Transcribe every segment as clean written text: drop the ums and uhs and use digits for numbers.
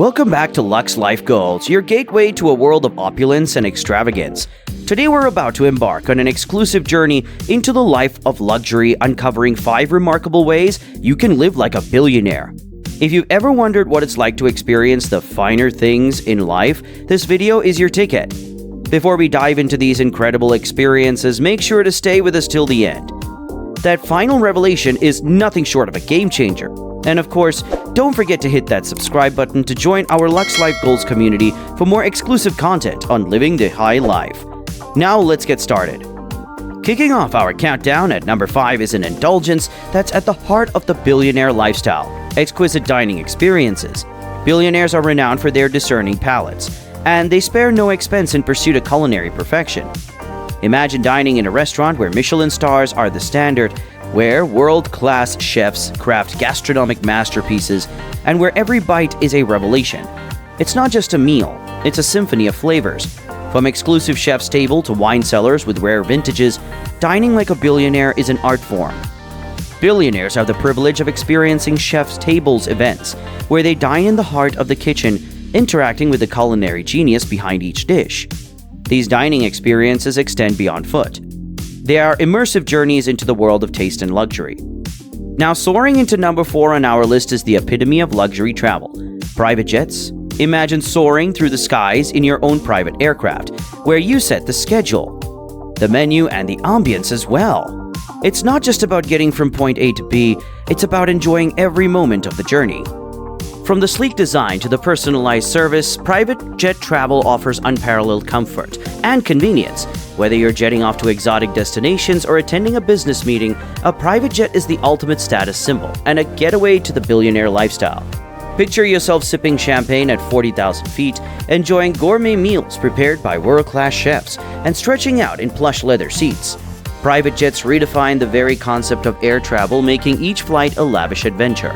Welcome back to LuxeLifeGoals, your gateway to a world of opulence and extravagance. Today we're about to embark on an exclusive journey into the life of luxury, uncovering 5 remarkable ways you can live like a billionaire. If you've ever wondered what it's like to experience the finer things in life, this video is your ticket. Before we dive into these incredible experiences, make sure to stay with us till the end. That final revelation is nothing short of a game changer. And of course, don't forget to hit that subscribe button to join our LuxeLifeGoals community for more exclusive content on living the high life. Now let's get started. Kicking off our countdown at number 5 is an indulgence that's at the heart of the billionaire lifestyle: exquisite dining experiences. Billionaires are renowned for their discerning palates, and they spare no expense in pursuit of culinary perfection. Imagine dining in a restaurant where Michelin stars are the standard, where world-class chefs craft gastronomic masterpieces, and where every bite is a revelation. It's not just a meal, it's a symphony of flavors. From exclusive chef's table to wine cellars with rare vintages, dining like a billionaire is an art form. Billionaires have the privilege of experiencing chef's tables events, where they dine in the heart of the kitchen, interacting with the culinary genius behind each dish. These dining experiences extend beyond food. They are immersive journeys into the world of taste and luxury. Now, soaring into number 4 on our list is the epitome of luxury travel: private jets. Imagine soaring through the skies in your own private aircraft, where you set the schedule, the menu, and the ambience as well. It's not just about getting from point A to B, it's about enjoying every moment of the journey. From the sleek design to the personalized service, private jet travel offers unparalleled comfort and convenience. Whether you're jetting off to exotic destinations or attending a business meeting, a private jet is the ultimate status symbol and a getaway to the billionaire lifestyle. Picture yourself sipping champagne at 40,000 feet, enjoying gourmet meals prepared by world-class chefs, and stretching out in plush leather seats. Private jets redefine the very concept of air travel, making each flight a lavish adventure.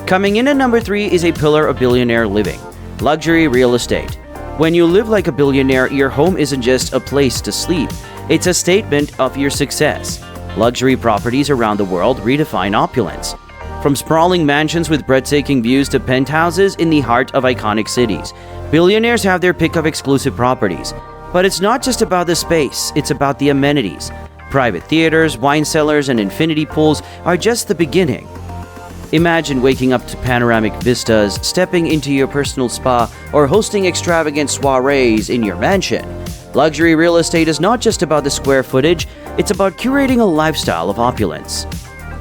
Coming in at number 3 is a pillar of billionaire living: luxury real estate. When you live like a billionaire, your home isn't just a place to sleep, it's a statement of your success. Luxury properties around the world redefine opulence. From sprawling mansions with breathtaking views to penthouses in the heart of iconic cities, billionaires have their pick of exclusive properties. But it's not just about the space, it's about the amenities. Private theaters, wine cellars, and infinity pools are just the beginning. Imagine waking up to panoramic vistas, stepping into your personal spa, or hosting extravagant soirees in your mansion. Luxury real estate is not just about the square footage, it's about curating a lifestyle of opulence.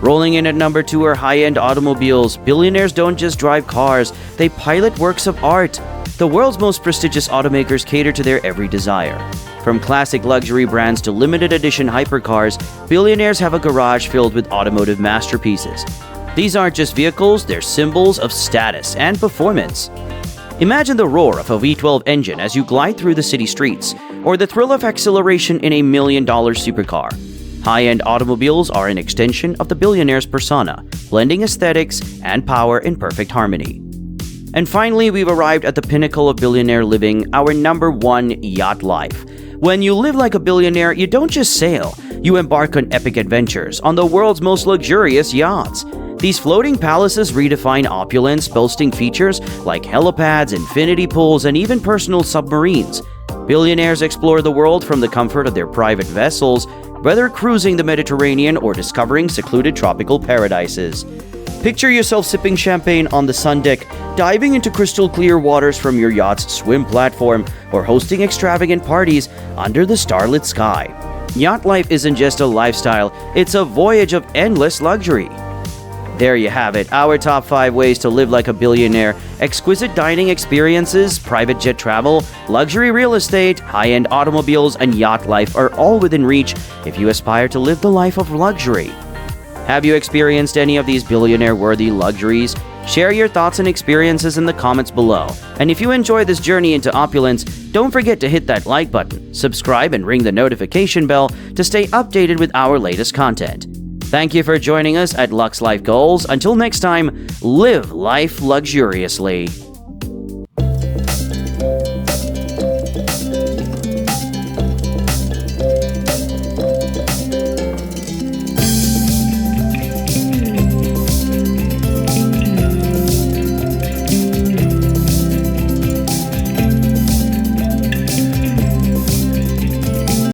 Rolling in at number 2 are high-end automobiles. Billionaires don't just drive cars, they pilot works of art. The world's most prestigious automakers cater to their every desire. From classic luxury brands to limited edition hypercars, billionaires have a garage filled with automotive masterpieces. These aren't just vehicles, they're symbols of status and performance. Imagine the roar of a V12 engine as you glide through the city streets, or the thrill of acceleration in a $1 million supercar. High-end automobiles are an extension of the billionaire's persona, blending aesthetics and power in perfect harmony. And finally, we've arrived at the pinnacle of billionaire living, our number 1, yacht life. When you live like a billionaire, you don't just sail, you embark on epic adventures on the world's most luxurious yachts. These floating palaces redefine opulence, boasting features like helipads, infinity pools, and even personal submarines. Billionaires explore the world from the comfort of their private vessels, whether cruising the Mediterranean or discovering secluded tropical paradises. Picture yourself sipping champagne on the sun deck, diving into crystal clear waters from your yacht's swim platform, or hosting extravagant parties under the starlit sky. Yacht life isn't just a lifestyle, it's a voyage of endless luxury. There you have it, our top 5 ways to live like a billionaire. Exquisite dining experiences, private jet travel, luxury real estate, high-end automobiles, and yacht life are all within reach if you aspire to live the life of luxury. Have you experienced any of these billionaire-worthy luxuries? Share your thoughts and experiences in the comments below. And if you enjoy this journey into opulence, don't forget to hit that like button, subscribe, and ring the notification bell to stay updated with our latest content. Thank you for joining us at LuxeLifeGoals. Until next time, live life luxuriously.